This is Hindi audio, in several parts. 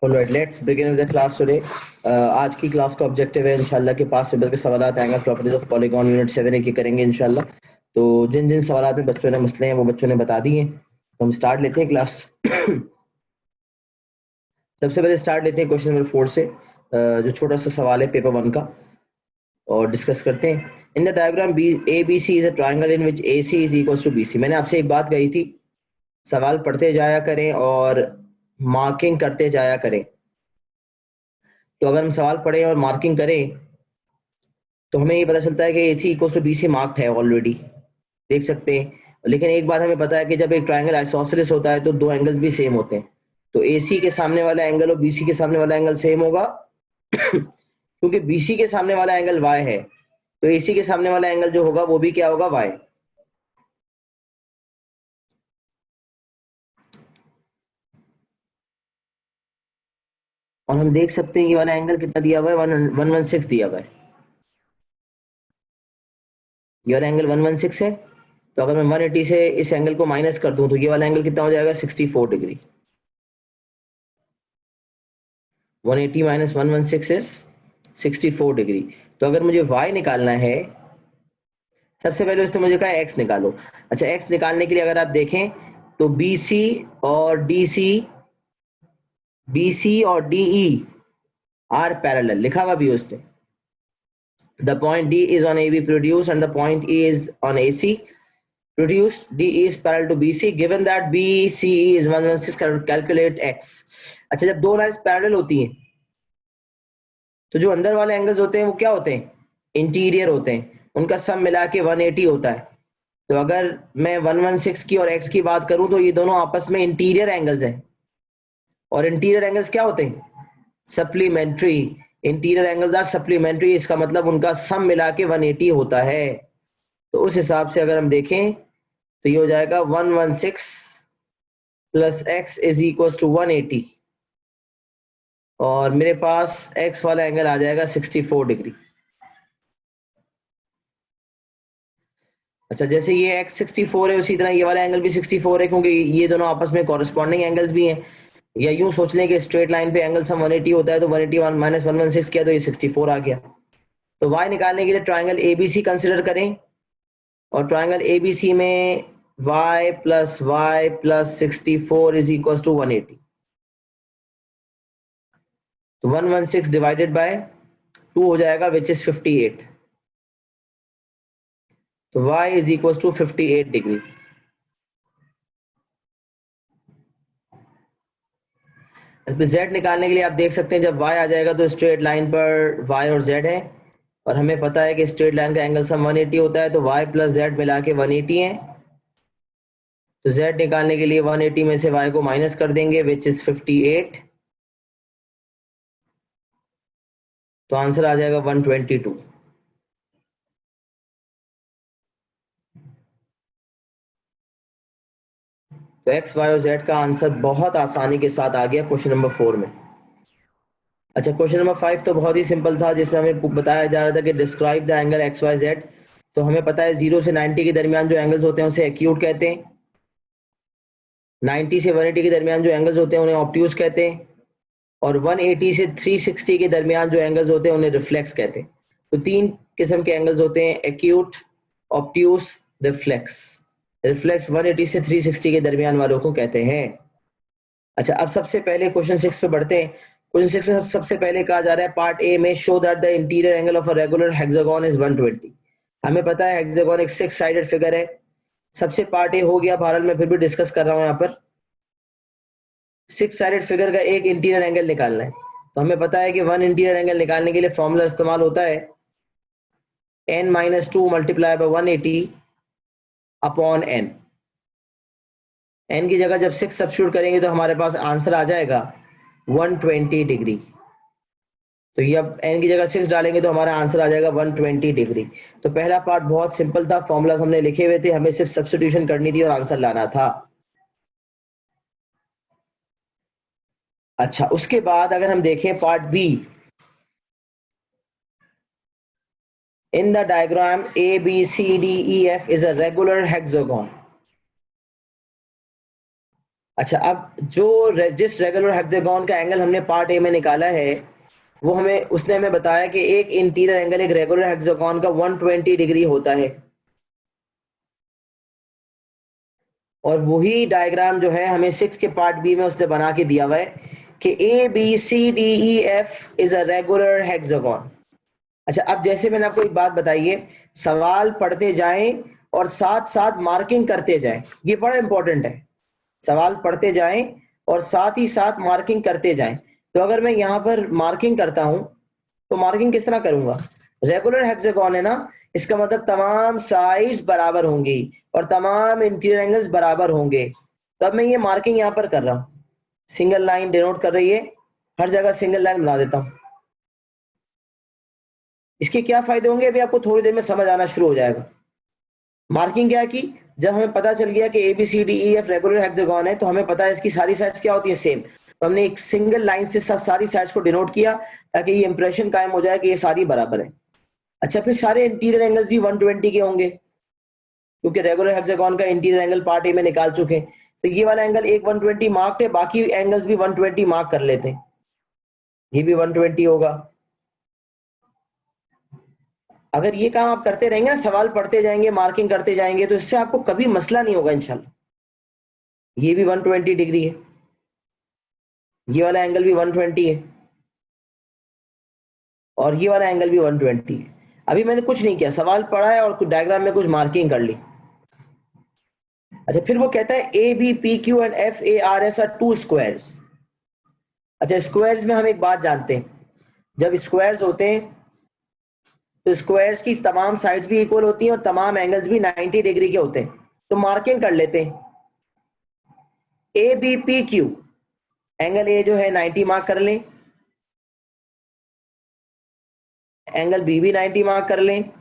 Alright, let's begin with the class today. आज की क्लास का ऑब्जेक्टिव है इंशाल्लाह के पास पेपर के सवाल आएंगे प्रॉपर्टीज ऑफ पॉलीगॉन यूनिट 7 की करेंगे इंशाल्लाह। तो जिन जिन सवाल में बच्चों ने मसले हैं वो बच्चों ने बता दिए। तो हम स्टार्ट लेते हैं क्लास। सबसे पहले स्टार्ट लेते हैं क्वेश्चन नंबर 4 से, जो छोटा सा सवाल है पेपर 1 का, और डिस्कस करते हैं। In the diagram ABC is a triangle in which AC is equal to BC। मैंने आपसे एक बात कही थी, सवाल पढ़ते जाया करें और मार्किंग करते जाया करें। तो अगर हम सवाल पढ़े और मार्किंग करें तो हमें ये पता चलता है कि AC equal to BC marked है ऑलरेडी, देख सकते हैं। लेकिन एक बात हमें पता है कि जब एक ट्रायंगल आइसोसेलेस होता है तो दो एंगल्स भी सेम होते हैं। तो AC के सामने वाला एंगल और BC के सामने वाला एंगल सेम होगा क्योंकि BC के सामने वाला एंगल Y है, तो AC के सामने वाला एंगल जो होगा वो भी क्या होगा, Y। और हम देख सकते हैं ये वाला एंगल कितना दिया हुआ है, 116 दिया हुआ है। ये वाला एंगल 116 है, तो अगर मैं 180 से इस एंगल को माइनस कर दूं तो ये वाला एंगल कितना हो जाएगा, 64 डिग्री। 180 minus 116 is 64 degree. तो अगर मुझे y निकालना है, सबसे पहले उसने मुझे कहा x निकालो। अच्छा, x निकालने के लिए अगर आप देखें तो BC और DE आर पैरेलल लिखा हुआ भी उसने। The point D is on AB produced and the point E is on AC produced. DE is parallel to BC. Given that BCE is 116, calculate x। अच्छा, जब दो लाइंस पैरेलल होती हैं तो जो अंदर वाले एंगल्स होते हैं वो क्या होते हैं, इंटीरियर होते हैं। उनका सम मिला के 180 होता है। तो अगर मैं 116 की और x की बात करूं तो ये दोनों आपस में इंटीरियर एंगल्स हैं, और इंटीरियर एंगल्स क्या होते हैं, supplementary. Interior angles are supplementary, इसका मतलब उनका सम मिला के 180 होता है। तो उस हिसाब से अगर हम देखें तो ये हो जाएगा 116 plus x is equal to 180, और मेरे पास x वाला एंगल आ जाएगा 64 डिग्री। अच्छा, जैसे ये x 64 है उसी तरह ये वाला एंगल भी 64 है, क्योंकि ये दोनों आपस में कॉरेस्पॉन्डिंग एंगल्स भी हैं। या यूं सोच लें कि स्ट्रेट लाइन पे एंगल सम 180 होता है, तो 181 माइनस 116 किया तो ये 64 आ गया। तो y निकालने के लिए ट्राइंगल ABC कंसिडर करें, और ट्राइंगल ABC में y plus 64 is equal to 180। तो 116 डिवाइडेड बाय 2 हो जाएगा, विच इज 58। तो y is equal to 58 degree. z निकालने के लिए आप देख सकते हैं जब y आ जाएगा तो स्ट्रेट लाइन पर y और z है, और हमें पता है कि स्ट्रेट लाइन का एंगल सम 180 होता है, तो y प्लस z मिला के 180 है। तो z निकालने के लिए 180 में से y को माइनस कर देंगे, विच इज 58। तो आंसर आ जाएगा 122। तो x, y और z का आंसर बहुत आसानी के साथ आ गया क्वेश्चन नंबर 4 में। अच्छा, क्वेश्चन नंबर 5 तो बहुत ही सिंपल था, जिसमें हमें बताया जा रहा था कि डिस्क्राइब द एंगल XYZ। तो हमें पता है 0 से 90 के दरमियान जो एंगल्स होते हैं उसे एक्यूट कहते हैं, 90 से 180 के दरमियान जो एंगल्स होते हैं उन्हें ऑब्ट्यूज कहते हैं, और 180 से 360 के दरमियान जो एंगल्स होते हैं उन्हें रिफ्लेक्स कहते हैं। तो तीन किस्म के एंगल्स होते हैं, एक्यूट, ऑब्ट्यूज, रिफ्लेक्स। रिफ्लेक्स 180 से 360 के दरमियान वालों को कहते हैं। अच्छा, अब सबसे पहले क्वेश्चन 6 पे बढ़ते हैं। क्वेश्चन 6 में सबसे पहले कहा जा रहा है पार्ट ए में, show that the interior angle of a regular hexagon is 120। हमें पता है हेक्सागोन एक 6 साइडेड फिगर है। सबसे पार्ट ए हो गया, भारत में फिर भी डिस्कस कर रहा हूं यहाँ पर। 6 साइडेड फिगर का एक इंटीरियर एंगल निकालना है। तो हमें पता है कि वन इंटीरियर एंगल निकालने के लिए फॉर्मूला इस्तेमाल होता है n-2 multiply by 180 upon n। n की जगह जब 6 सब्स्टिट्यूट करेंगे तो हमारे पास आंसर आ जाएगा 120 डिग्री। तो ये अब n की जगह 6 डालेंगे तो हमारा आंसर आ जाएगा 120 डिग्री। तो पहला पार्ट बहुत सिंपल था, फॉर्मूला हमने लिखे हुए थे, हमें सिर्फ सब्स्टिट्यूशन करनी थी और आंसर लाना था। अच्छा, उसके बाद अगर हम देखें part B, in the diagram ABCDEF is a regular hexagon. अच्छा, अब जिस रेगुलर हेक्सागोन का एंगल हमने पार्ट ए में निकाला है, वो उसने हमें बताया कि एक इंटीरियर एंगल एक रेगुलर हेक्सागोन का 120 डिग्री होता है। और वही डायग्राम जो है हमें 6 के पार्ट बी में उसने बना के दिया हुआ है कि A B C D E F is a regular hexagon. अच्छा, अब जैसे मैंने आपको एक बात बताई है, सवाल पढ़ते जाएं और साथ साथ मार्किंग करते जाएं, ये बड़ा इंपॉर्टेंट है। सवाल पढ़ते जाएं और साथ ही साथ मार्किंग करते जाएं। तो अगर मैं यहाँ पर मार्किंग करता हूं तो मार्किंग किस तरह करूंगा? रेगुलर हेक्सागोन है ना, इसका मतलब तमाम साइड्स बराबर होंगी और तमाम इंटीरियर एंगल्स बराबर होंगे। तो अब मैं ये मार्किंग यहाँ पर कर रहा हूँ, सिंगल लाइन डिनोट कर रही है, हर जगह सिंगल लाइन बना देता हूँ। इसके क्या फायदे होंगे अभी आपको थोड़ी देर में समझ आना शुरू हो जाएगा। मार्किंग क्या की, जब हमें पता चल गया कि A B C D E F regular hexagon है, तो हमें पता है इसकी सारी साइड्स क्या होती है, सेम। तो हमने एक सिंगल लाइन से सारी साइड्स को डिनोट किया ताकि ये इंप्रेशन कायम हो जाए कि ये सारी बराबर है। अच्छा, फिर सारे इंटीरियर एंगल्स भी 120 के होंगे, क्योंकि रेगुलर हेक्सागोन का इंटीरियर एंगल पार्ट ए में निकाल चुके हैं। तो ये वाला एंगल एक 120 मार्क्ड है, बाकी एंगल्स भी 120 मार्क कर लेते हैं, ये भी 120 होगा। अगर ये काम आप करते रहेंगे ना, सवाल पढ़ते जाएंगे, मार्किंग करते जाएंगे, तो इससे आपको कभी मसला नहीं होगा इंशाल्लाह। ये भी 120 डिग्री है, ये वाला एंगल भी 120 है, और ये वाला एंगल भी 120 है। अभी मैंने कुछ नहीं किया, सवाल पढ़ा है और कुछ डायग्राम में कुछ मार्किंग कर ली। अच्छा, फिर वो कहता है A B P Q and F A R S are two squares. अच्छा, स्क्वायर्स में हम एक बात जानते हैं, जब स्क्वायर्स होते हैं तो स्क्वायर्स की तमाम साइड्स भी इक्वल होती हैं और तमाम एंगल्स भी 90 डिग्री के होते हैं। तो मार्किंग कर लेते हैं, A B P Q, angle A जो है 90 मार्क कर लें, एंगल बी भी 90 मार्क कर लें,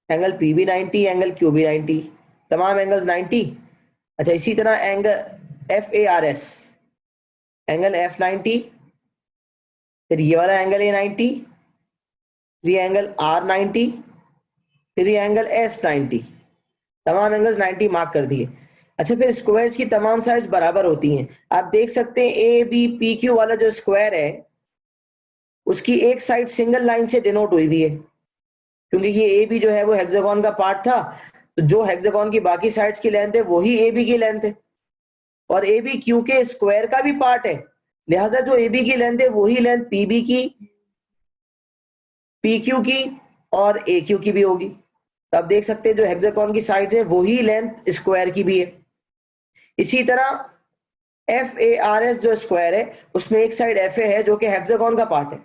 एंगल पी भी 90, एंगल क्यू भी 90, तमाम एंगल्स 90। अच्छा, इसी तरह angle F A R S, angle F 90, फिर ये वाला एंगल ए 90, फिर ये एंगल आर 90, फिर ये एंगल एस 90, तमाम एंगल्स 90 मार्क कर दिए। अच्छा, फिर स्क्वायर्स की तमाम साइड्स बराबर होती हैं। आप देख सकते हैं ए बी पी क्यू वाला जो स्क्वायर है, उसकी एक साइड सिंगल लाइन से डिनोट हुई हुई है, क्योंकि ये ए बी जो है वो हेक्सागोन का पार्ट था, तो जो हेक्सागोन की बाकी साइड्स की लेंथ है वही ए बी की लेंथ है, और ए बी क्यू के स्क्वायर का भी पार्ट है, लिहाजा जो ए बी की लेंथ है वही लेंथ पी बी की, पी क्यू की और ए क्यू की भी होगी। तो आप देख सकते हैं जो हेक्सागोन की साइड्स है वही लेंथ स्क्वायर की भी है। इसी तरह एफ ए आर एस जो स्क्वायर है, उसमें एक साइड एफ ए है जो कि हेक्सागोन का पार्ट है,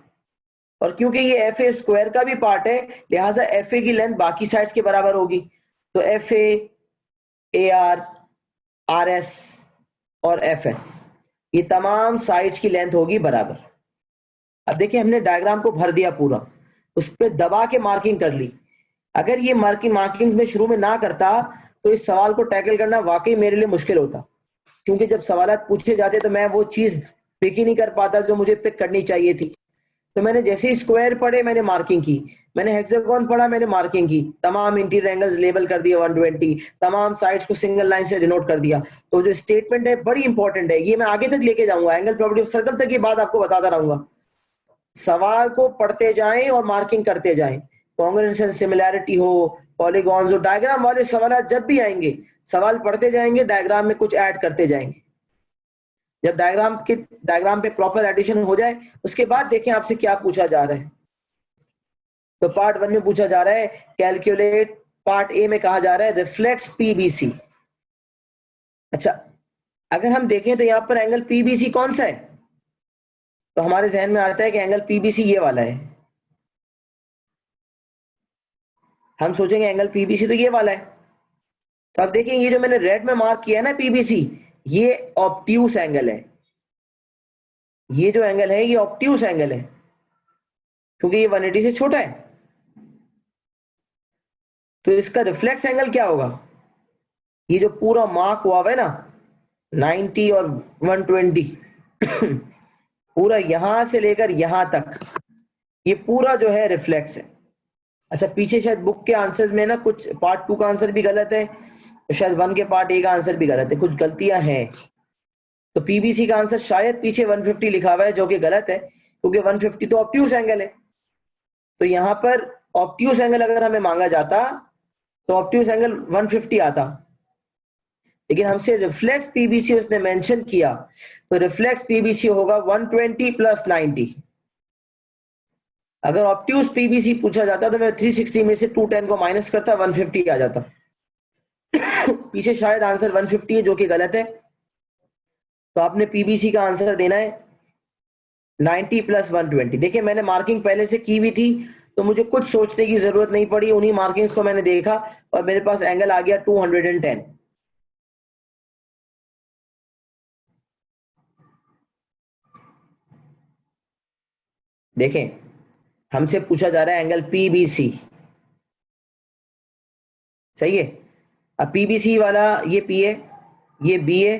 और क्योंकि ये एफ ए स्क्वायर का भी पार्ट है, लिहाजा एफ ए की लेंथ बाकी साइड्स के बराबर होगी। तो F A are, R S और एफ एस, ये तमाम साइड्स की लेंथ होगी बराबर। अब देखिए, हमने डायग्राम को भर दिया पूरा, उस पर दबा के मार्किंग कर ली। अगर ये मार्किंग में शुरू में ना करता तो इस सवाल को टैकल करना वाकई मेरे लिए मुश्किल होता, क्योंकि जब सवाल पूछे जाते तो मैं वो चीज पिक ही नहीं कर पाता जो मुझे पिक करनी चाहिए थी। तो मैंने जैसे ही स्क्वायर पढ़े मैंने मार्किंग की, मैंने हेक्सागोन पढ़ा मैंने मार्किंग की, तमाम इंटीरियर एंगल्स लेबल कर दिए 120, तमाम साइड्स को सिंगल लाइन से डिनोट कर दिया। तो जो स्टेटमेंट है बड़ी इंपॉर्टेंट है, ये मैं आगे तक लेके जाऊंगा, एंगल प्रॉपर्टी ऑफ सर्कल तक ये बात आपको बताता रहूंगा। सवाल को पढ़ते जाएं और मार्किंग करते जाएं, कॉन्ग्रुएंस एंड सिमिलैरिटी हो, पॉलीगॉन्स हो, डायग्राम वाले सवाल जब भी आएंगे, सवाल पढ़ते जाएंगे, डायग्राम में कुछ ऐड करते जाएंगे। जब डायग्राम पे प्रॉपर एडिशन हो जाए, उसके बाद देखें आपसे क्या पूछा जा रहा है। तो पार्ट 1 में पूछा जा रहा है कैलकुलेट, पार्ट ए में कहा जा रहा है रिफ्लेक्स पीबीसी। अच्छा, अगर हम देखें तो यहां पर एंगल पीबीसी कौन सा है, तो हमारे जहन में आता है कि एंगल पीबीसी ये वाला है। हम सोचेंगे एंगल पीबीसी तो ये वाला है। तो आप देखिए, ये जो मैंने रेड में मार्क किया है ना पीबीसी, ये ऑब्ट्यूस एंगल है। ये जो एंगल है ये ऑब्ट्यूस एंगल है, क्योंकि ये 180 से छोटा है। तो इसका रिफ्लेक्स एंगल क्या होगा, ये जो पूरा मार्क हुआ है ना 90 और 120 पूरा यहां से लेकर यहां तक, ये पूरा जो है रिफ्लेक्स है। अच्छा, पीछे शायद बुक के आंसर्स में ना कुछ पार्ट 2 का आंसर भी गलत है, तो शायद 1 के पार्ट ए का आंसर भी गलत है, कुछ गलतियां हैं। तो पीबीसी का आंसर शायद पीछे 150 लिखा हुआ है, जो कि गलत है, क्योंकि 150 तो ऑब्ट्यूज एंगल है। तो यहां पर ऑब्ट्यूज एंगल अगर हमें मांगा जाता तो ऑब्ट्यूज एंगल 150 आता, लेकिन हमसे रिफ्लेक्स पीबीसी उसने मेंशन किया, तो रिफ्लेक्स पीबीसी होगा 120 प्लस 90। अगर ऑब्ट्यूज पीबीसी पूछा जाता तो मैं 360 में से 210 को माइनस करता, 150 आ जाता। पीछे शायद आंसर 150 है, जो कि गलत है। तो आपने पीबीसी का आंसर देना है 90 प्लस 120। देखिए मैंने मार्किंग पहले से की हुई थी, तो मुझे कुछ सोचने की जरूरत नहीं पड़ी, उन्हीं मार्किंग्स को मैंने देखा और मेरे पास एंगल आ गया 210। देखें, हमसे पूछा जा रहा है एंगल पीबीसी, सही है। अब पीबीसी वाला ये पी है, ये बी है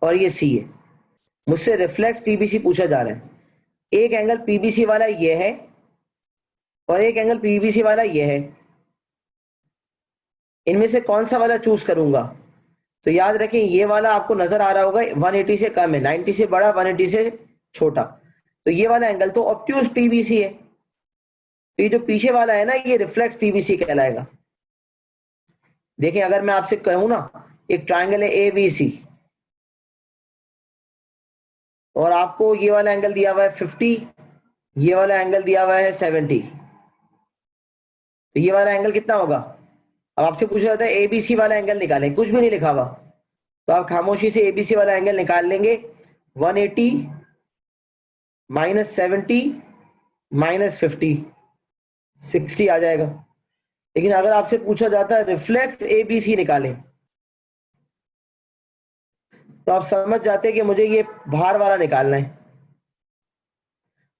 और ये सी है। मुझसे रिफ्लेक्स पीबीसी पूछा जा रहा है। एक एंगल पीबीसी वाला ये है और एक एंगल पीबीसी वाला ये है। इनमें से कौन सा वाला चूज करूंगा? तो याद रखें, ये वाला आपको नजर आ रहा होगा 180 से कम है, 90 से बड़ा, 180 से छोटा। तो ये वाला एंगल तो ऑब्ट्यूज पीबीसी है। तो ये जो पीछे वाला है ना, ये रिफ्लेक्स पीबीसी कहलाएगा। देखिए अगर मैं आपसे कहूं ना, एक ट्राइंगल है एबीसी और आपको ये वाला एंगल दिया हुआ है 50, ये वाला एंगल दिया हुआ है 70, तो ये वाला एंगल कितना होगा? अब आपसे पूछा जाता है एबीसी वाला एंगल निकालें, कुछ भी नहीं लिखा हुआ, तो आप खामोशी से एबीसी वाला एंगल निकाल लेंगे। 180 माइनस 70 माइनस 50, 60 आ जाएगा। लेकिन अगर आपसे पूछा जाता है रिफ्लेक्स एबीसी निकालें, तो आप समझ जाते हैं कि मुझे ये बाहर वाला निकालना है।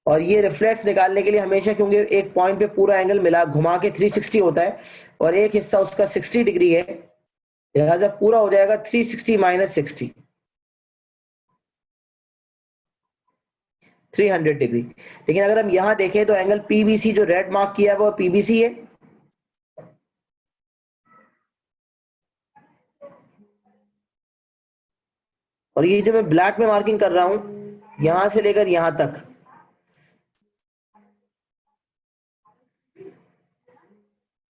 और ये रिफ्लेक्स निकालने के लिए हमेशा, क्योंकि एक पॉइंट पे पूरा एंगल मिला घुमा के 360 होता है और एक हिस्सा उसका 60 डिग्री है, लिहाजा पूरा हो जाएगा 360 माइनस 60, 300 डिग्री। लेकिन अगर हम यहां देखें तो एंगल पीबीसी जो रेड मार्क किया है वो पीबीसी है। और ये जो मैं ब्लैक में मार्किंग कर रहा हूं, यहां से लेकर यहां तक,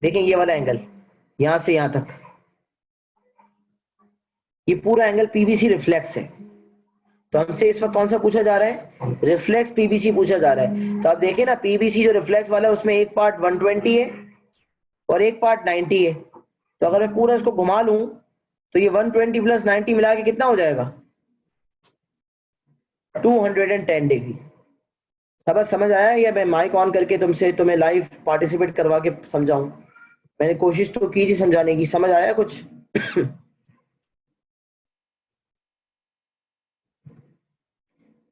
देखें ये वाला एंगल यहां से यहां तक, ये पूरा एंगल पीबीसी रिफ्लेक्स है। तो हमसे इस वक्त कौन सा पूछा जा रहा है? रिफ्लेक्स पीबीसी पूछा जा रहा है। तो आप देखें ना, पीबीसी जो रिफ्लेक्स वाला है उसमें एक पार्ट 120 है और एक पार्ट 90 है। तो अगर मैं पूरा इसको घुमा लूं तो ये 120 प्लस 90 मिला के कितना हो जाएगा? 210 डिग्री। सब समझ आया, या मैं माइक ऑन करके तुम्हें लाइव पार्टिसिपेट करवा के समझाऊं? मैंने कोशिश तो की थी समझाने की, समझ आया कुछ?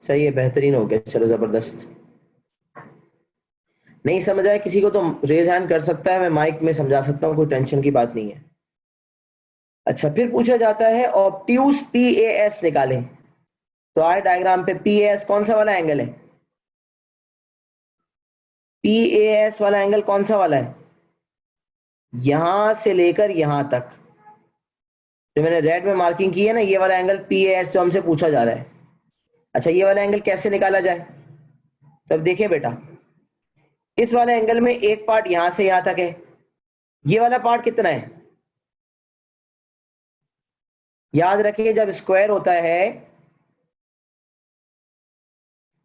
सही है, बेहतरीन हो गया, चलो जबरदस्त। नहीं समझ आया किसी को तो रेज हैंड कर सकता है, मैं माइक में समझा सकता हूँ, कोई टेंशन की बात नहीं है। अच्छा, फिर पूछा जाता है ऑब्ट्यूज पीएएस निकालें। तो आए डायग्राम पे, पीएएस कौन सा वाला एंगल है? पीएएस वाला एंगल कौन सा वाला है? यहां से लेकर यहां तक, जो मैंने रेड में मार्किंग की है ना, ये वाला एंगल पीएएस जो हमसे पूछा जा रहा है। अच्छा, ये वाला एंगल कैसे निकाला जाए? तो अब देखिए बेटा, इस वाले एंगल में एक पार्ट यहां से यहां तक है, ये वाला पार्ट कितना है? याद रखिए, जब स्क्वायर होता है,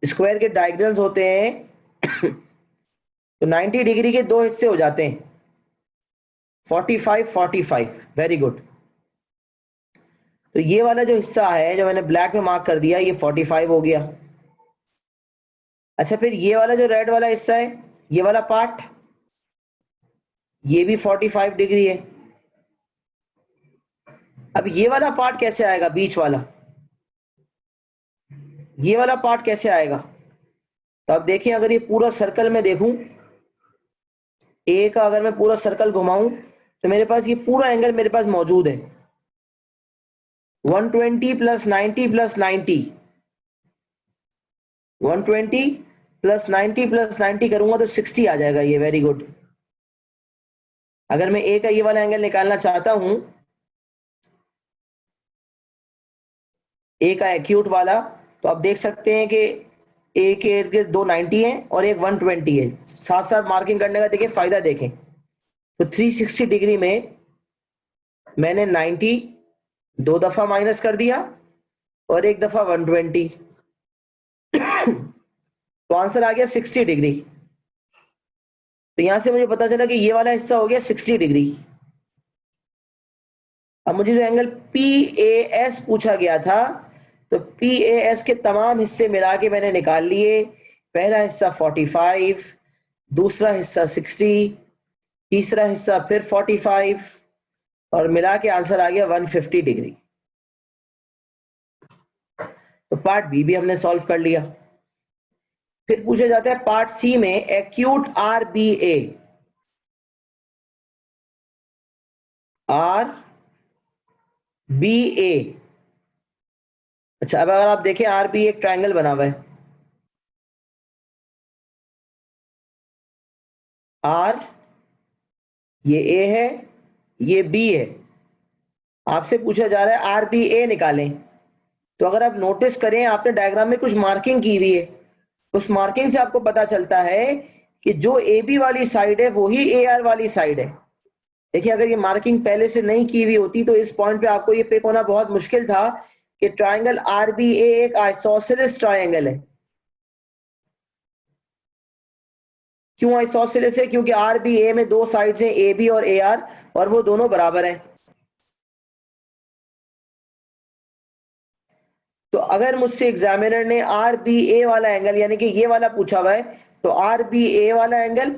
स्क्वायर के डायगोनल्स होते हैं तो 90 डिग्री के दो हिस्से हो जाते हैं, 45 45। Very good. तो ये वाला जो हिस्सा है जो मैंने ब्लैक में मार्क कर दिया, ये 45 हो गया। अच्छा, फिर ये वाला जो रेड वाला हिस्सा है, ये वाला पार्ट, ये भी 45 डिग्री है। अब ये वाला पार्ट कैसे आएगा? बीच वाला, ये वाला पार्ट कैसे आएगा? तो अब देखिए, अगर ये पूरा सर्कल में देखूं, ए का अगर मैं पूरा सर्कल घुमाऊं, तो मेरे पास ये पूरा एंगल मेरे पास मौजूद है। 120 प्लस 90 प्लस 90, 120 प्लस 90 प्लस 90 करूंगा तो 60 आ जाएगा ये। Very good. अगर मैं ए का ये वाला एंगल निकालना चाहता हूं, ए का एक्यूट वाला, तो आप देख सकते हैं कि ए के इर्द गिर्द 2 90 है और एक 120 है। साथ साथ मार्किंग करने का देखिए फायदा देखें, तो 360 डिग्री में मैंने 90 2 दफा माइनस कर दिया और एक दफा 120, तो आंसर आ गया 60 डिग्री। तो यहां से मुझे पता चला कि ये वाला हिस्सा हो गया 60 डिग्री। अब मुझे जो एंगल PAS पूछा गया था, तो PAS के तमाम हिस्से मिला के मैंने निकाल लिए। पहला हिस्सा 45, दूसरा हिस्सा 60, तीसरा हिस्सा फिर 45 और मिला के आंसर आ गया 150 डिग्री। तो पार्ट बी भी हमने सॉल्व कर लिया। फिर पूछा जाता है पार्ट सी में एक्यूट RBA। RBA, अच्छा अब अगर आप देखें RBA एक ट्रायंगल बना हुआ है, R ये A है, ये B है। आपसे पूछा जा रहा है RBA निकालें। तो अगर आप नोटिस करें, आपने डायग्राम में कुछ मार्किंग की हुई है, उस मार्किंग से आपको पता चलता है कि जो AB वाली साइड है वही AR वाली साइड है। देखिए अगर ये मार्किंग पहले से नहीं की हुई होती तो इस पॉइंट पे आपको ये पिक होना बहुत मुश्किल था कि ट्रायंगल RBA एक आइसोसेलेस ट्रायंगल है। क्यों आइसोसेलेस है? क्योंकि RBA में दो साइड्स हैं AB और AR और वो दोनों बराबर हैं। तो अगर मुझसे एग्जामिनर ने RBA वाला एंगल यानी कि ये वाला पूछा हुआ है, तो RBA वाला एंगल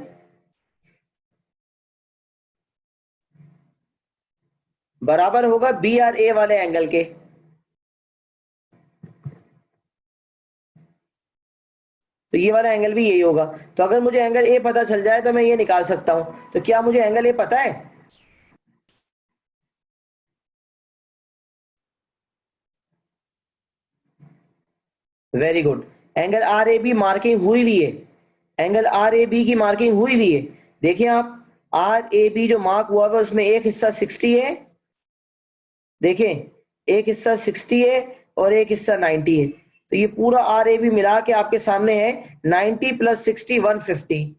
बराबर होगा BRA वाले एंगल के। तो ये वाला एंगल भी यही होगा। तो अगर मुझे एंगल ए पता चल जाए तो मैं ये निकाल सकता हूं। तो क्या मुझे एंगल ए पता है? Very good. Angle RAB marking हुई हुई है, एंगल RAB की मार्किंग हुई हुई है। देखिए आप, RAB जो मार्क हुआ है उसमें एक हिस्सा 60 है, देखें एक हिस्सा 60 है और एक हिस्सा 90 है। तो ये पूरा RAB मिला के आपके सामने है 90 + 60 150।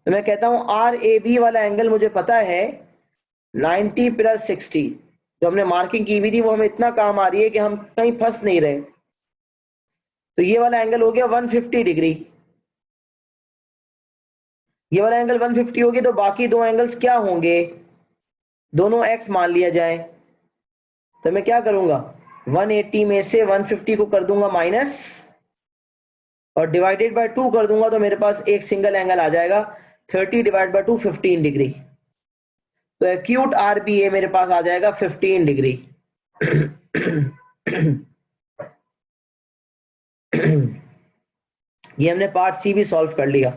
तो मैं कहता हूं RAB वाला एंगल मुझे पता है 90 + 60। जो हमने मार्किंग की हुई थी वो हमें इतना काम आ रही है कि हम कहीं फंस नहीं रहे। तो ये वाला एंगल हो गया 150 डिग्री। ये वाला एंगल 150 हो गया, तो बाकी दो एंगल्स क्या होंगे? दोनों x मान लिया जाए। तो मैं क्या करूंगा, 180 में से 150 को कर दूंगा माइनस और डिवाइडेड बाय 2 कर दूंगा, तो मेरे पास एक सिंगल एंगल आ जाएगा 30 डिवाइड बाय 2 15 डिग्री। तो एक्यूट RBA मेरे पास आ जाएगा 15 डिग्री। ये हमने पार्ट सी भी सॉल्व कर लिया।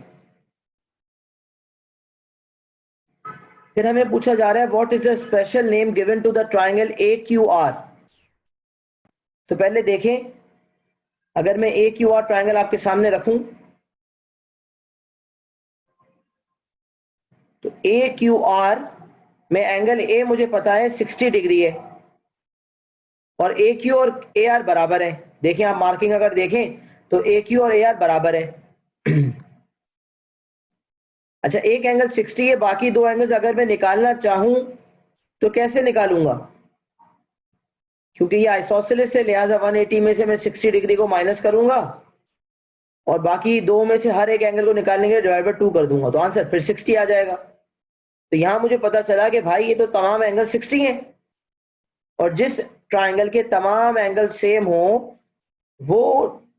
फिर हमें पूछा जा रहा है what is the special name given to the triangle AQR। तो पहले देखें, अगर मैं AQR ट्राइंगल आपके सामने रखूं, तो AQR में एंगल A मुझे पता है 60 डिग्री है और AQ और AR बराबर है। देखें आप मार्किंग अगर देखें तो AQ और AR बराबर है। अच्छा एक एंगल 60 है, बाकी दो एंगल्स अगर मैं निकालना चाहूं तो कैसे निकालूंगा? क्योंकि ये आइसोसेलेस है, लिहाजा 180 में से मैं 60 डिग्री को माइनस करूंगा और बाकी दो में से हर एक एंगल को निकालने के लिए डिवाइड बाय 2 कर दूंगा, तो आंसर फिर 60 आ जाएगा। तो यहां मुझे पता चला कि भाई ये तो तमाम एंगल 60 हैं और जिस ट्राइंगल के तमाम एंगल सेम हो वो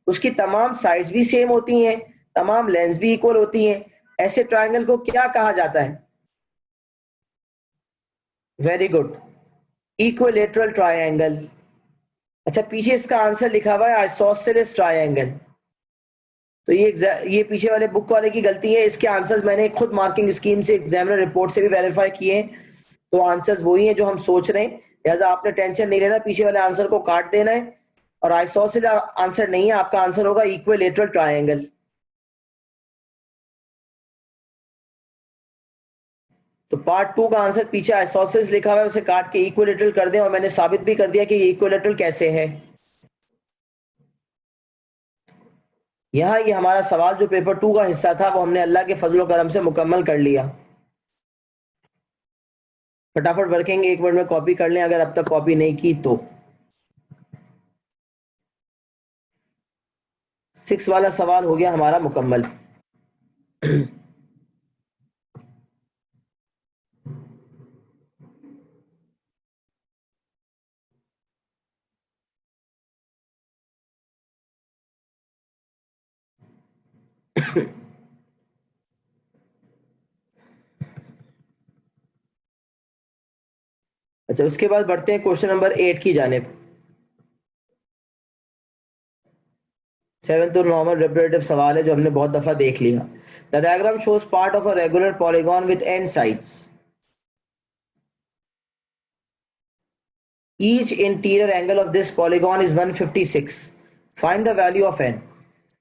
उसकी तमाम साइड्स भी सेम होती हैं, तमाम लेंस भी इक्वल होती हैं। ऐसे ट्राइंगल को क्या कहा जाता है? Very good, equilateral triangle. अच्छा पीछे इसका आंसर लिखा हुआ है आइसोसेलेस ट्राइंगल। तो ये पीछे वाले बुक वाले की गलती है, इसके आंसर्स मैंने खुद मार्किंग स्कीम से एग्जामिनर रिपोर्ट से भी वेरीफाई किए हैं, तो आंसर्स वही हैं जो हम सोच रहे हैं। लिहाजा आपने टेंशन नहीं लेना, पीछे वाले आंसर को काट देना है और आइसोसेलेस आंसर नहीं है, आपका आंसर होगा इक्विलेटरल ट्राइंगल। तो पार्ट 2 का आंसर पीछे आइसोसेलेस लिखा हुआ है, उसे काट के इक्विलेटरल कर दें, और मैंने साबित भी कर दिया कि ये इक्विलेटरल कैसे है। यहाँ ये हमारा सवाल जो पेपर 2 का हिस्सा था वो हमने अल्लाह के फजल करम से मुकम्मल कर लिया। फटाफट वर्किंग 1 मिनट में कॉपी कर लें अगर अब तक कॉपी नहीं की तो। 6 वाला सवाल हो गया हमारा मुकम्मल। अच्छा, उसके बाद बढ़ते हैं क्वेश्चन नंबर 8 की जानिब। 7 तो नॉर्मल रिपीटेटिव सवाल है जो हमने बहुत दफा देख लिया। The diagram shows part of a regular polygon with n sides. Each interior angle of this polygon is 156. Find the value of n.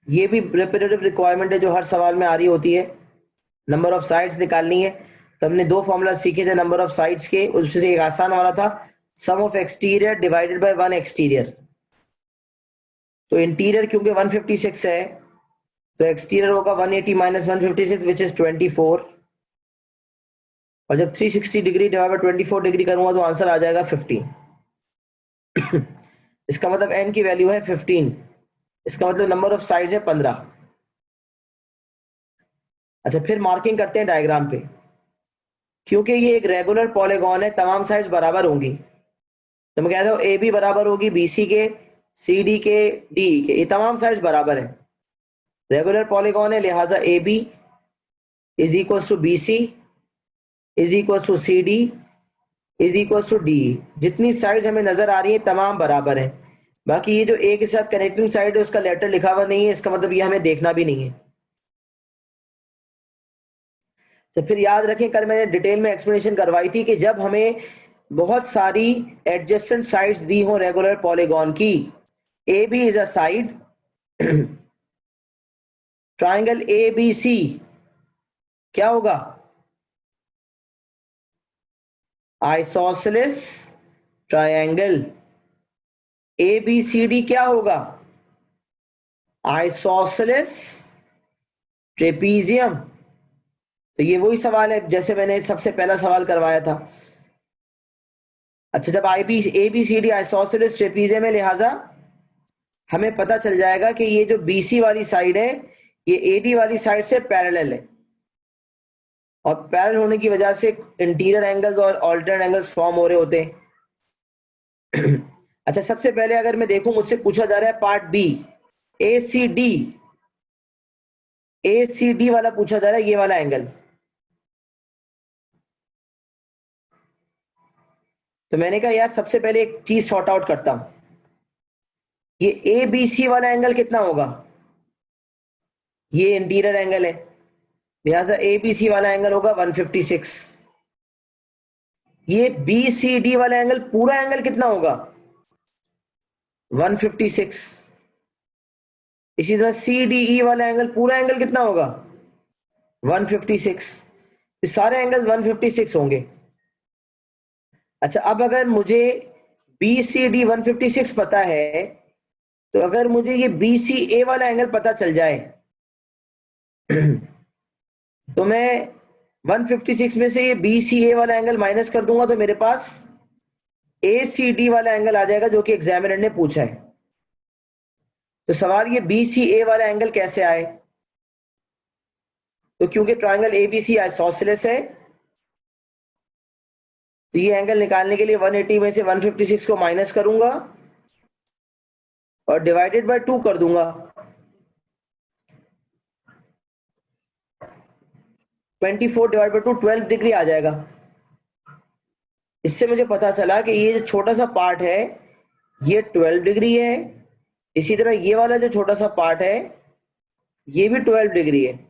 ये भी रिपीटेटिव रिक्वायरमेंट है जो हर सवाल में आ रही होती है। नंबर ऑफ साइड्स निकालनी है। तो हमने दो फॉर्मूला सीखे थे नंबर ऑफ साइड्स के, उसमें से एक आसान वाला था sum of exterior divided by one exterior. तो इंटीरियर क्योंकि 156 है तो एक्सटीरियर होगा 180 माइनस 156 विच इज 24। और जब 360 डिग्री डिवाइड बाय 24 डिग्री करूंगा तो आंसर आ जाएगा 15। इसका मतलब n की वैल्यू है 15। इसका मतलब नंबर ऑफ साइड्स है 15। अच्छा, फिर मार्किंग करते हैं डायग्राम पे। क्योंकि ये एक रेगुलर पॉलीगॉन है तमाम साइड्स बराबर होंगी, तो मैं कहता हूँ ए बी बराबर होगी बी सी के, सी डी के, डी के, ये तमाम साइड्स बराबर है। रेगुलर पॉलीगॉन है लिहाजा A B is equal to B C is equal to C D is equal to D. जितनी साइड्स हमें नजर आ रही है तमाम बराबर है। बाकी ये जो ए के साथ कनेक्टिंग साइड है उसका लेटर लिखा हुआ नहीं है, इसका मतलब ये हमें देखना भी नहीं है। तो फिर याद रखें कल मैंने डिटेल में एक्सप्लेनेशन करवाई थी कि जब हमें बहुत सारी एडजेसेंट साइड्स दी हो रेगुलर पॉलीगॉन की, A B is a side, triangle A B C क्या होगा, isosceles triangle. A B C D क्या होगा, आइसोसेलेस ट्रेपीजियम। तो ये वही सवाल है जैसे मैंने सबसे पहला सवाल करवाया था। अच्छा, जब आई B A B C D isosceles trapezium है लिहाजा हमें पता चल जाएगा कि ये जो बीसी वाली साइड है ये एडी वाली साइड से पैरेलल है, और पैरेलल होने की वजह से इंटीरियर एंगल्स और ऑल्टर्नेट एंगल्स फॉर्म हो रहे होते हैं। अच्छा, सबसे पहले अगर मैं देखूं मुझसे पूछा जा रहा है पार्ट बी ए सी डी वाला पूछा जा रहा है, ये वाला एंगल। तो मैंने कहा यार सबसे पहले एक चीज सॉर्ट आउट करता हूं, ये ए बी सी वाला एंगल कितना होगा, ये इंटीरियर एंगल है लिहाजा ए बी सी वाला एंगल होगा 156। ये बी सी डी वाला एंगल पूरा एंगल कितना होगा 156। इसी तरह सी डी ई वाला एंगल पूरा एंगल कितना होगा 156। तो सारे एंगल 156 होंगे। अच्छा, अब अगर मुझे बी सी डी 156 पता है तो अगर मुझे ये बी सी ए वाला एंगल पता चल जाए तो मैं 156 में से ये बी सी ए वाला एंगल माइनस कर दूंगा तो मेरे पास ए सी डी वाला एंगल आ जाएगा जो कि एग्जामिनर ने पूछा है। तो सवाल ये बी सी ए वाला एंगल कैसे आए, तो क्योंकि triangle A B C isosceles है तो ये एंगल निकालने के लिए 180 में से 156 को माइनस करूंगा और डिवाइडेड बाय 2 कर दूंगा। 24 डिवाइड बाय 2 12 डिग्री आ जाएगा। इससे मुझे पता चला कि ये जो छोटा सा पार्ट है ये 12 डिग्री है, इसी तरह ये वाला जो छोटा सा पार्ट है ये भी 12 डिग्री है।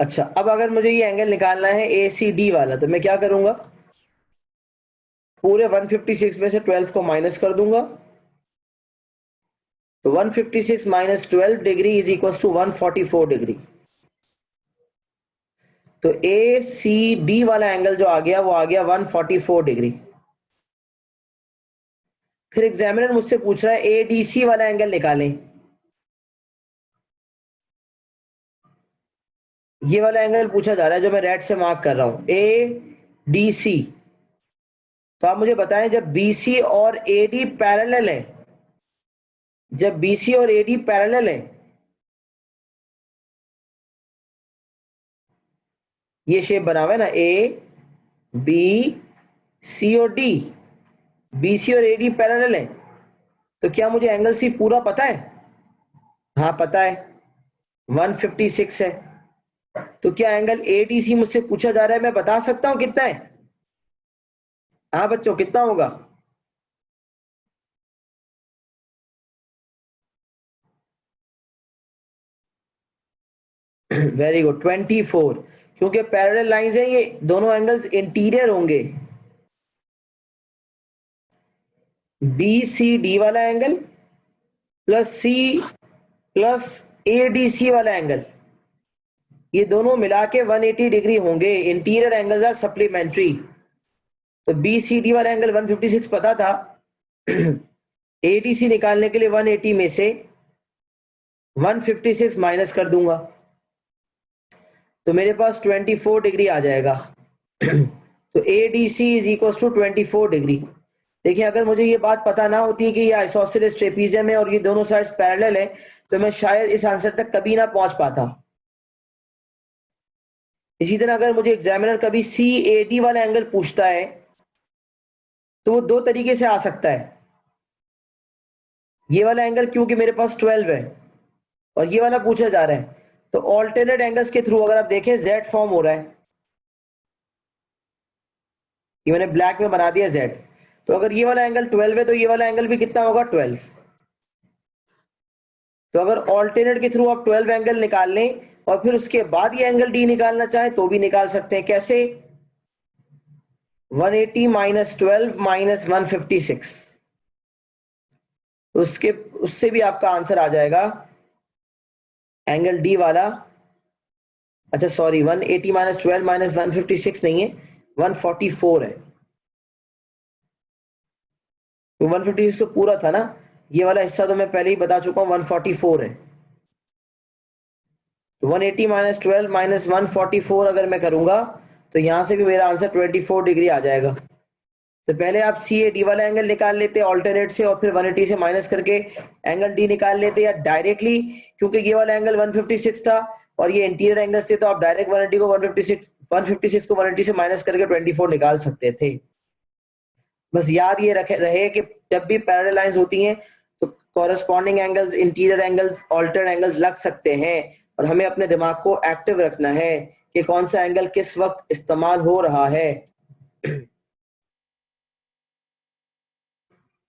अच्छा, अब अगर मुझे ये एंगल निकालना है ACD वाला, तो मैं क्या करूंगा, पूरे 156 में से 12 को माइनस कर दूंगा, तो 156 minus 12 degree is equal to 144 degree. तो ACD वाला एंगल जो आ गया वो आ गया 144 डिग्री। फिर एग्जामिनर मुझसे पूछ रहा है ADC वाला एंगल निकालें। ये वाला एंगल पूछा जा रहा है जो मैं रेड से मार्क कर रहा हूं, ADC। तो आप मुझे बताएं, जब BC और AD पैरेलल है, जब BC और AD पैरेलल है, ये शेप बना हुआ है ना, ABC और D, BC और AD पैरेलल है, तो क्या मुझे एंगल C पूरा पता है? हाँ पता है, 156 है। तो क्या एंगल ADC मुझसे पूछा जा रहा है, मैं बता सकता हूं कितना है? हाँ बच्चों, कितना होगा? Very good, 24। क्योंकि पैरेलल लाइंस हैं, ये दोनों एंगल्स इंटीरियर होंगे। BCD वाला एंगल प्लस C प्लस ADC वाला एंगल, ये दोनों मिला के 180 डिग्री होंगे। Interior angles are supplementary. तो BCD वाला एंगल 156 पता था, ADC निकालने के लिए 180 में से 156 माइनस कर दूंगा, तो मेरे पास 24 डिग्री आ जाएगा। तो ADC is equal to 24 degree. देखिए, अगर मुझे ये बात पता ना होती कि ये आइसोसेलेस ट्रेपीजियम है और ये दोनों साइड्स पैरेलल है, तो मैं शायद इस आंसर तक कभी ना पहुंच पाता। इसी तरह अगर मुझे एग्जामिनर कभी CAD वाला एंगल पूछता है, तो वो दो तरीके से आ सकता है। ये वाला एंगल क्योंकि मेरे पास 12 है और ये वाला पूछा जा रहा है, तो ऑल्टरनेट एंगल्स के थ्रू अगर आप देखें, Z फॉर्म हो रहा है, ये मैंने ब्लैक में बना दिया Z। तो अगर ये वाला एंगल 12 है, तो ये वाला एंगल भी कितना होगा, 12। तो अगर ऑल्टरनेट के थ्रू आप 12 एंगल निकाल लें और फिर उसके बाद ये एंगल D निकालना चाहें तो भी निकाल सकते हैं। कैसे? 180 माइनस 12 माइनस 156, उसके उससे भी आपका आंसर आ जाएगा एंगल D वाला। अच्छा सॉरी, 180 माइनस 12 माइनस 156 नहीं है, 144 है। तो 156 तो पूरा था ना, ये वाला हिस्सा तो मैं पहले ही बता चुका हूं, 144 है। तो 180 माइनस 12 माइनस 144 अगर मैं करूंगा, तो यहां से भी मेरा आंसर 24 डिग्री आ जाएगा। तो पहले आप CAD वाला एंगल निकाल लेते ऑल्टरनेट से, और फिर 180 से माइनस करके एंगल D निकाल लेते, या डायरेक्टली, क्योंकि ये वाला एंगल 156 था और ये इंटीरियर एंगल्स थे, तो आप डायरेक्ट 180 को 156 को 180 से माइनस करके 24 निकाल सकते थे। बस याद ये रखे रहे कि जब भी पैरेलल लाइंस होती हैं, तो corresponding angles, interior angles, altered angles लग सकते हैं, और हमें अपने दिमाग को एक्टिव रखना है कि कौन सा एंगल किस वक्त इस्तेमाल हो रहा है।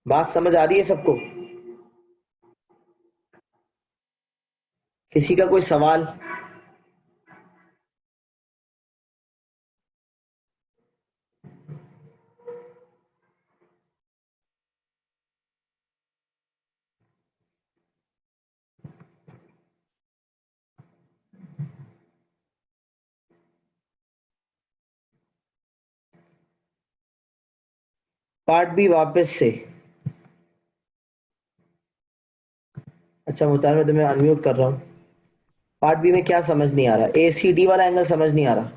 बात समझ आ रही है सबको? किसी का कोई सवाल? पार्ट बी वापस से। अच्छा मुतार, मैं तुम्हें अनम्यूट कर रहा हूँ। पार्ट बी में क्या समझ नहीं आ रहा? ACD वाला एंगल समझ नहीं आ रहा?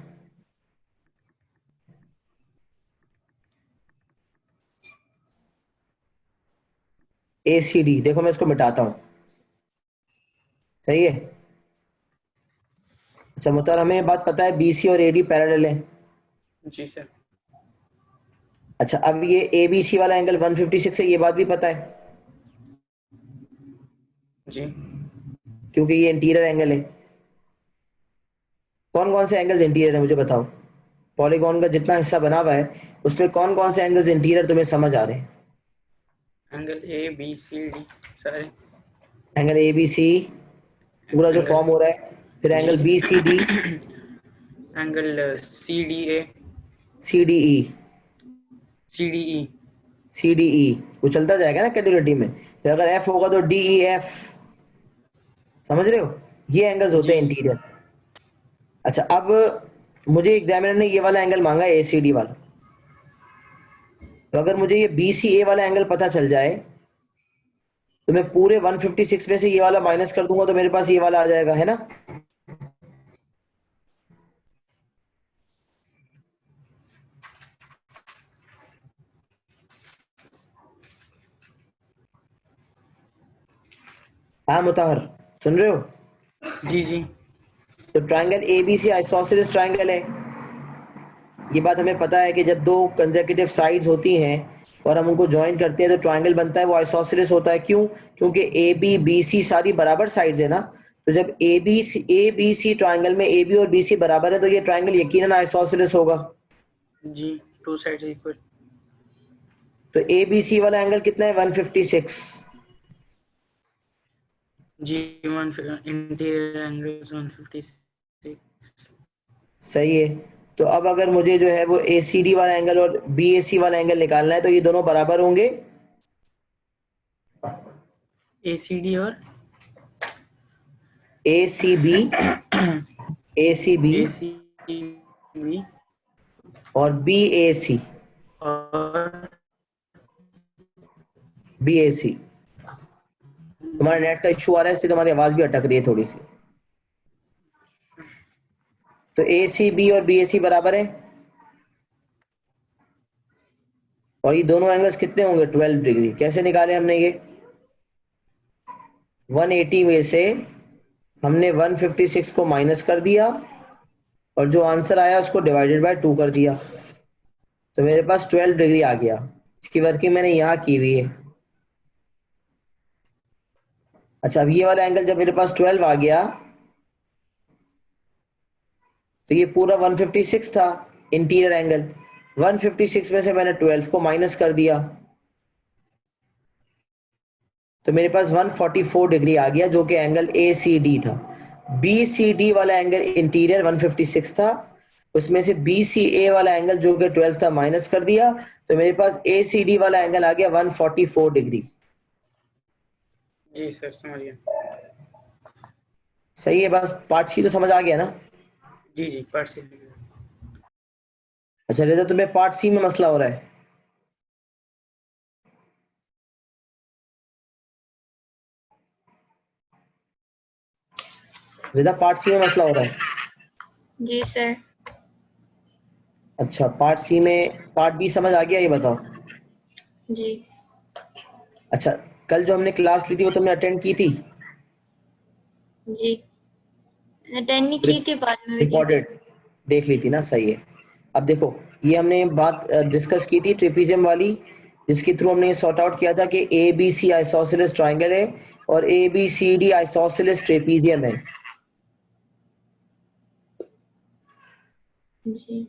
ACD देखो, मैं इसको मिटाता हूँ, सही है। अच्छा मुतार, हमें ये बात पता है BC और AD पैरेलल है। जी सर। अच्छा, अब ये ABC वाला एंगल 156 है, ये बात भी पता है जी क्योंकि ये इंटीरियर एंगल है। कौन कौन से एंगल्स इंटीरियर है मुझे बताओ? पॉलीगॉन का जितना हिस्सा बना हुआ है, उसमें कौन कौन से एंगल्स इंटीरियर तुम्हें समझ आ रहे हैं? एंगल ABCD सारे। एंगल ABC पूरा जो एंगल फॉर्म हो रहा है, फिर जी एंगल जी BCD, angle CDA CDE CDE CDE वो चलता जाएगा ना कैटेगरी में, तो अगर F होगा तो DEF, समझ रहे हो, ये एंगल्स होते हैं जी इंटीरियर। अच्छा, अब मुझे एग्जामिनर ने ये वाला एंगल मांगा है ACD वाला, तो अगर मुझे ये BCA वाला एंगल पता चल जाए तो मैं पूरे 156 में से ये वाला माइनस कर दूंगा तो मेरे पास ये वाला आ जाएगा, है ना। हाँ मुताहर, सुन रहे हो। जी जी तो ट्राइंगल ABC आइसोसेलेस ट्राइंगल है, ये बात हमें पता है कि जब दो कंसेक्यूटिव साइड्स होती हैं और हम उनको ज्वाइन करते हैं तो ट्राइंगल बनता है, वो आइसोसेलेस होता है। क्यों? क्योंकि AB BC सारी बराबर साइड्स है ना, तो जब ABC ट्राइंगल में AB और BC बराबर है तो ये ट्राइंगल यकीनन आइसोसेलेस होगा। जी, टू साइड्स इक्वल। तो ABC वाला एंगल कितना है? 156। जी, इंटीरियर एंगल्स 156। सही है। तो अब अगर मुझे जो है वो ACD वाला एंगल और BAC वाला एंगल निकालना है तो ये दोनों बराबर होंगे। ACD और ACB ACB और BAC और तुम्हारा नेट का इश्यू आ रहा है इसलिए तुम्हारी आवाज भी अटक रही है थोड़ी सी। तो ACB और BAC बराबर है और ये दोनों एंगल्स कितने होंगे? 12 डिग्री। कैसे निकाले हमने ये? 180 में से हमने 156 को माइनस कर दिया और जो आंसर आया उसको डिवाइडेड बाय 2 कर दिया, तो मेरे पास 12 डिग्री आ गया। इसकी वर्किंग मैंने यहाँ की हुई है। अच्छा, अब ये वाला एंगल जब मेरे पास 12 आ गया तो ये पूरा 156 था इंटीरियर एंगल। 156 में से मैंने 12 को माइनस कर दिया तो मेरे पास 144 डिग्री आ गया जो कि एंगल ACD था। BCD वाला एंगल इंटीरियर 156 था, उसमें से BCA वाला एंगल जो कि 12 था माइनस कर दिया तो मेरे पास ACD वाला एंगल आ गया 144 डिग्री। जी सर, समझ गया। सही है, बस पार्ट सी तो समझ आ गया ना। जी जी, पार्ट से। अच्छा रेदा, तुम्हें पार्ट सी में मसला हो रहा है? रेदा, पार्ट सी में मसला हो रहा है? जी सर। अच्छा, पार्ट सी में पार्ट बी समझ आ गया, ये बताओ। जी अच्छा, कल जो हमने क्लास ली थी वो तुमने अटेंड की थी? जी, अटेंड नहीं की थी, बाद में भी की थी। रिकॉर्डेड देख ली थी ना? सही है। अब देखो, ये हमने बात डिस्कस की थी ट्रेपीजियम वाली, जिसके थ्रू हमने ये सॉर्ट आउट किया था कि ABC आइसोसेलेस ट्राइंगल है और ABCD आइसोसेलेस ट्रेपीजियम है। जी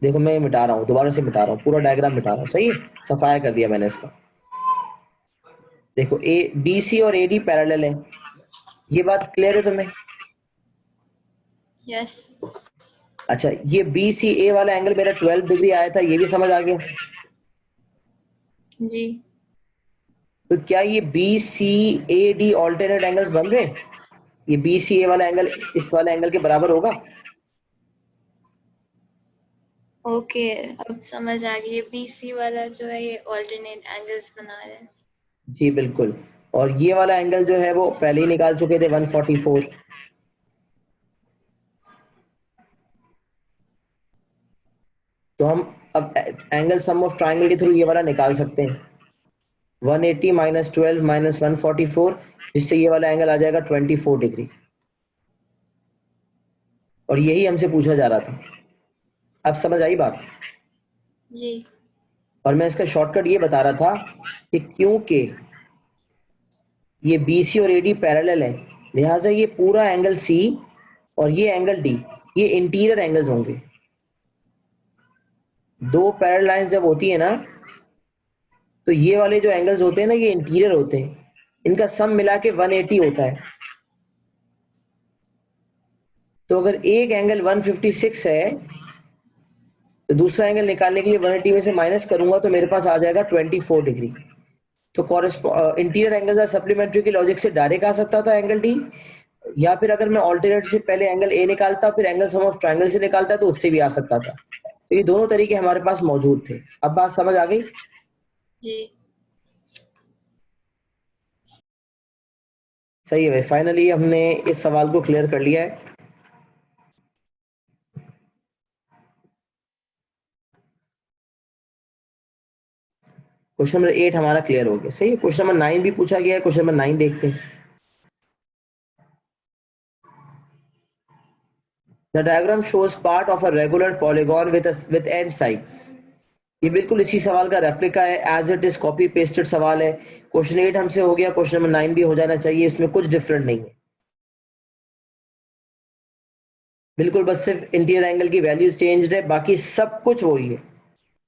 देखो मैं मिटा रहा हूँ, दोबारा से मिटा रहा हूँ, पूरा डायग्राम मिटा रहा हूँ। सही है, सफाया कर दिया मैंने इसका। देखो BC और AD पैरेलल है, ये बात क्लियर है तुम्हें? यस। अच्छा, ये BCA वाला एंगल मेरा 12 डिग्री आया था, ये भी समझ आ गया। जी तो क्या ये BCAD ऑल्टरनेट एंगल्स बन रहे हैं? ये BCA वाला एंगल इस वाले एंगल के बराबर होगा? ओके, अब समझ आ गई। ये BC वाला जो है ये ऑल्टरनेट एंगल्स बना रहा है। जी बिल्कुल। और ये वाला एंगल जो है वो पहले ही निकाल चुके थे, 144। तो हम अब एंगल सम ऑफ ट्राइंगल के थ्रू ये वाला निकाल सकते हैं, 180 माइनस 12 माइनस 144, जिससे ये वाला एंगल आ जाएगा 24 डिग्री। और यही हमसे पूछा जा रहा था। अब समझ आई बात? जी और मैं इसका शॉर्टकट ये बता रहा था कि क्योंकि ये BC और AD पैरेलल है, लिहाजा ये पूरा एंगल C और ये एंगल D ये इंटीरियर एंगल्स होंगे। दो पैरेलल लाइंस जब होती है ना, तो ये वाले जो एंगल्स होते हैं ना, ये इंटीरियर होते हैं, इनका सम मिला के 180 होता है। तो अगर एक एंगल 156 है तो दूसरा एंगल निकालने के लिए 180 में से माइनस करूंगा तो मेरे पास आ जाएगा 24 डिग्री। तो इंटीरियर एंगल सप्लीमेंट्री के लॉजिक से डायरेक्ट आ सकता था एंगल डी, या फिर अगर मैं ऑल्टरनेट से पहले एंगल ए निकालता फिर एंगल सम ऑफ ट्रायंगल से निकालता तो उससे भी आ सकता था। तो ये दोनों तरीके हमारे पास मौजूद थे। अब बात समझ आ गई? जी। सही है भाई, फाइनली हमने इस सवाल को क्लियर कर लिया है। क्वेश्चन नंबर 8 हमारा क्लियर हो गया। सही है, क्वेश्चन नंबर 9 भी पूछा गया है। क्वेश्चन नंबर 9 देखते हैं। The diagram shows part of a regular polygon with n sides. ये बिल्कुल इसी सवाल का रेप्लिका है, as it is copy pasted सवाल है। क्वेश्चन 8 हमसे हो गया, क्वेश्चन नंबर 9 भी हो जाना चाहिए, इसमें कुछ डिफरेंट नहीं है। बिल्कुल बस सिर्फ इंटीरियर एंगल की वैल्यू चेंज है, बाकी सब कुछ वही है।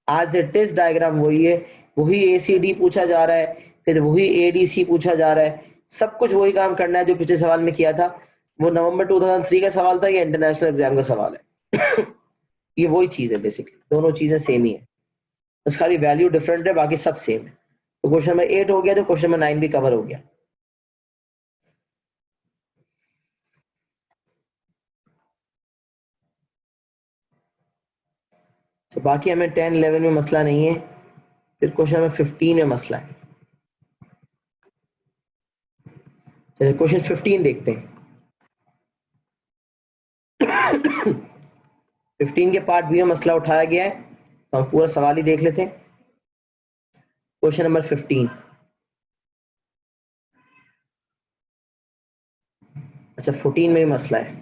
एज इट इज डायग्राम वही है, वही ACD पूछा जा रहा है, फिर वही ADC पूछा जा रहा है। सब कुछ वही काम करना है जो पिछले सवाल में किया था। वो नवंबर 2003 का सवाल था, ये इंटरनेशनल एग्जाम का सवाल है। ये वही चीज है, बेसिकली दोनों चीजें सेम ही है, बस खाली वैल्यू डिफरेंट है, बाकी सब सेम है। तो क्वेश्चन नंबर 8 हो गया, तो क्वेश्चन नंबर 9 भी कवर हो गया। तो बाकी हमें 10 11 में मसला नहीं है, फिर क्वेश्चन नंबर 15 में मसला है। चलिए क्वेश्चन 15 देखते हैं। 15 के पार्ट बी में मसला उठाया गया है, तो हम पूरा सवाल ही देख लेते हैं। Question number 15। अच्छा 14 में भी मसला है।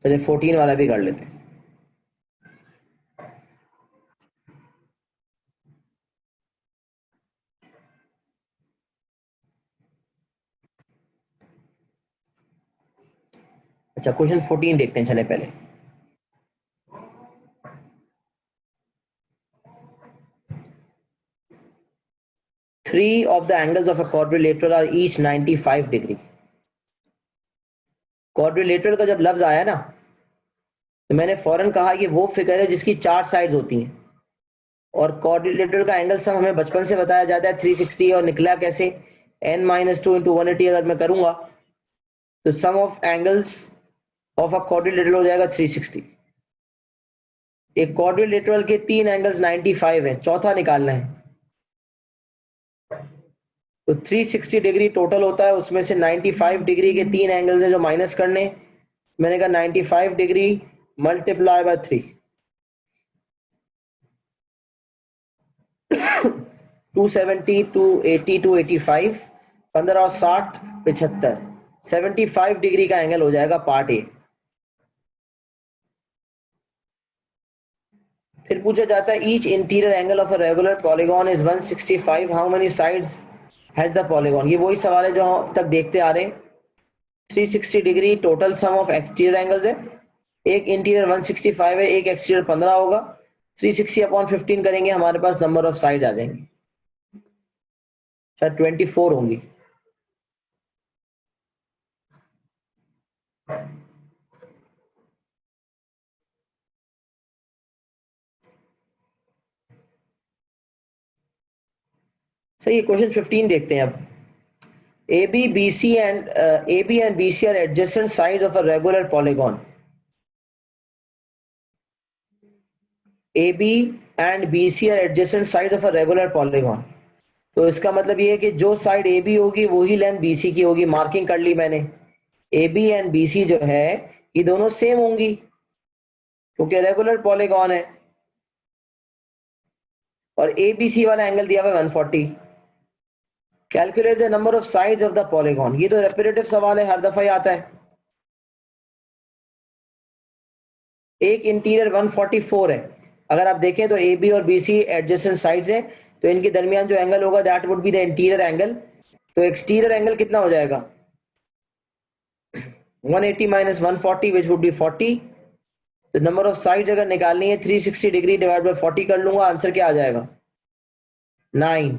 चलिए 14 वाला भी कर लेते हैं। अच्छा क्वेश्चन 14 देखते हैं। चले पहले three of the angles of a quadrilateral are each 95 degree. Quadrilateral का जब लफ्ज आया ना, तो मैंने फौरन कहा कि वो फिगर है जिसकी 4 साइड्स होती हैं, और क्वाड्रिलेटरल का एंगल सम हमें बचपन से बताया जाता है 360, और निकला कैसे, n-2 × 180 अगर मैं करूंगा तो sum of angles of a quadrilateral हो जाएगा 360। एक क्वाड्रिलेटरल के 3 एंगल्स 95 हैं, चौथा निकालना है, तो 360 डिग्री टोटल होता है, उसमें से 95 डिग्री के 3 एंगल्स हैं जो माइनस करने। मैंने कहा 95 डिग्री मल्टीप्लाई बाय 3, 270, 280, 285, 15 और 60 75, 75 डिग्री का एंगल हो जाएगा पार्ट ए। फिर पूछा जाता है each interior angle of a regular polygon is 165, how many sides has the polygon. ये वही सवाल है जो हम तक देखते आ रहे हैं। 360 degree total sum of exterior angles है, एक इंटीरियर 165 है, एक एक्सटीरियर 15 होगा, 360 अपॉन 15 करेंगे, हमारे पास नंबर ऑफ साइड आ जाएंगे, शायद 24 होंगी। सही, क्वेश्चन 15 देखते हैं अब। AB and BC are adjacent sides of a regular polygon. AB and BC are adjacent sides of a regular polygon. तो इसका मतलब ये है कि जो साइड AB होगी वही लेंथ BC की होगी। मार्किंग कर ली मैंने। AB एंड BC जो है ये दोनों सेम होंगी क्योंकि रेगुलर पॉलीगॉन है, और ABC वाला एंगल दिया हुआ है 140। Calculate the number of sides of the polygon. ये तो रेपिटेटिव सवाल है, हर दफा ही आता है। एक इंटीरियर 144 है, अगर आप देखें तो AB और BC एडजेसेंट साइड्स हैं, तो इनके दरमियान जो एंगल होगा that would be the interior angle. तो एक्सटीरियर एंगल कितना हो जाएगा, 180 माइनस 140 विच वुड बी 40। तो नंबर ऑफ साइड्स अगर निकालनी है 360 डिग्री डिवाइड बाय 40 कर लूंगा, आंसर क्या आ जाएगा 9।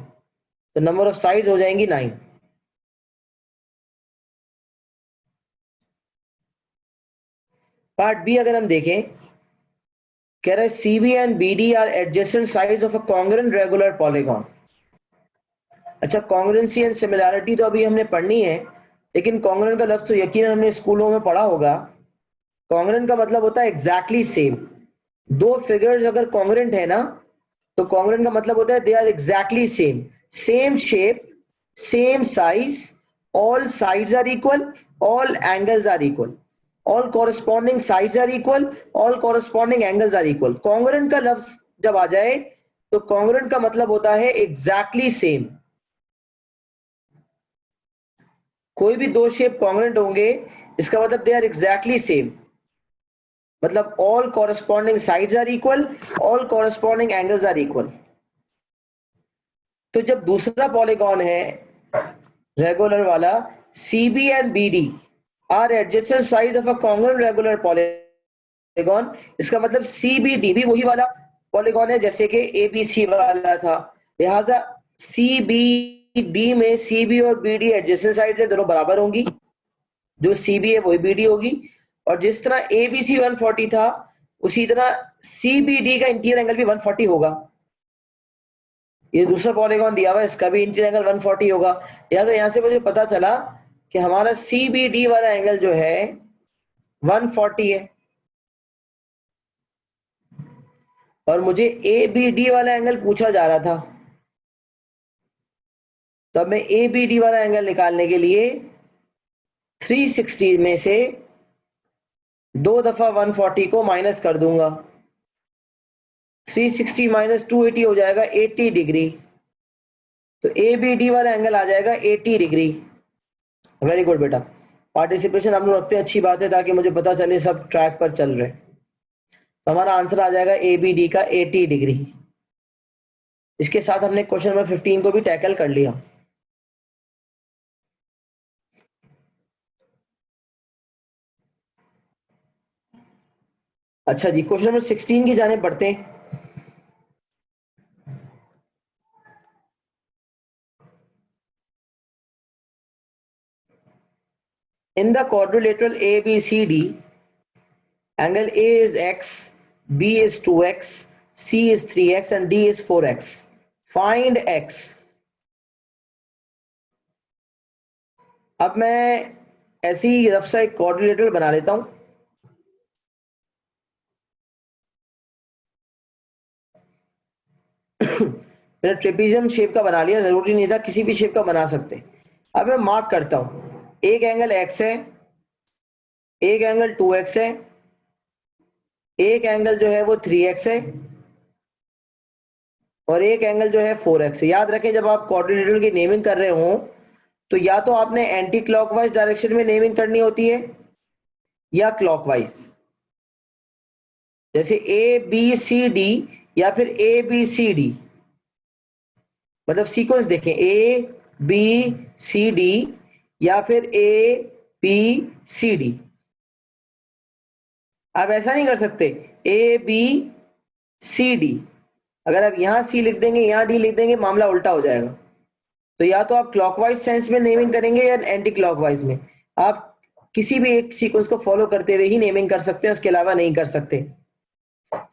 तो नंबर ऑफ साइड्स हो जाएंगी 9। पार्ट बी अगर हम देखें, कह रहा है CB and BD are adjacent sides of a congruent regular polygon. अच्छा, कॉन्ग्रुएंसी एंड सिमिलैरिटी तो अभी हमने पढ़नी है, लेकिन कॉन्ग्रुएंट का लफ्ज तो यकीनन हमने स्कूलों में पढ़ा होगा। कॉन्ग्रुएंट का मतलब होता है एग्जैक्टली सेम। दो फिगर्स अगर कॉन्ग्रुएंट है ना, तो कॉन्ग्रुएंट का मतलब होता है they are exactly same, same shape, same size, all sides are equal, all angles are equal, all corresponding sides are equal, all corresponding angles are equal. Congruent का लफ्ज जब आ जाए तो कॉन्ग्रुएंट का मतलब होता है एग्जैक्टली सेम। कोई भी दो शेप कॉन्ग्रुएंट होंगे, इसका मतलब दे आर एग्जैक्टली सेम, मतलब all corresponding sides are equal, all corresponding angles are equal. तो जब दूसरा पॉलीगॉन है रेगुलर वाला, CB and BD are adjacent sides of a congruent regular polygon, इसका मतलब CBD भी वही वाला पॉलीगॉन है जैसे कि ABC वाला था, लिहाजा CBD में CB और BD एडजेसेंट साइड्स है, दोनों बराबर होंगी, जो CB है वही BD होगी। और जिस तरह ABC 140 था, उसी तरह CBD का इंटीरियर एंगल भी 140 होगा। ये दूसरा पॉलीगॉन दिया हुआ है, इसका भी इंटीरियर एंगल 140 होगा। लिहाजा यहां से मुझे पता चला कि हमारा CBD वाला एंगल जो है 140 है, और मुझे ABD वाला एंगल पूछा जा रहा था। तो अब मैं ABD वाला एंगल निकालने के लिए 360 में से 2 दफा 140 को माइनस कर दूंगा। 360 माइनस 280 हो जाएगा 80 डिग्री। तो ABD वाला एंगल आ जाएगा 80 डिग्री। वेरी गुड बेटा, पार्टिसिपेशन हम लोग रखते हैं, अच्छी बात है, ताकि मुझे पता चले सब ट्रैक पर चल रहे। तो हमारा आंसर आ जाएगा ABD का 80 डिग्री। इसके साथ हमने क्वेश्चन नंबर 15 को भी टैकल कर लिया। अच्छा जी, क्वेश्चन नंबर 16 की जाने बढ़ते हैं। In the quadrilateral ABCD, angle A is x, B is 2x, C is 3x and D is 4x. Find x. अब मैं ऐसी ही रफ सा एक क्वाड्रिलेटरल बना लेता हूं। मैंने ट्रेपेजियम शेप का बना लिया, जरूरी नहीं था, किसी भी शेप का बना सकते। अब मैं मार्क करता हूं, एक एंगल x है, एक एंगल 2x है, एक एंगल जो है वो 3x है, और एक एंगल जो है 4x है। याद रखें, जब आप क्वाड्रिलेटरल की नेमिंग कर रहे हो तो या तो आपने एंटी क्लॉकवाइज डायरेक्शन में नेमिंग करनी होती है या क्लॉकवाइज, जैसे ABCD या फिर ABCD। मतलब सीक्वेंस देखें, ABCD या फिर ABCD। आप ऐसा नहीं कर सकते ABCD, अगर आप यहां C लिख देंगे यहां D लिख देंगे, मामला उल्टा हो जाएगा। तो या तो आप क्लॉकवाइज सेंस में नेमिंग करेंगे या एंटी क्लॉकवाइज में। आप किसी भी एक सीक्वेंस को फॉलो करते हुए ही नेमिंग कर सकते हैं, उसके अलावा नहीं कर सकते।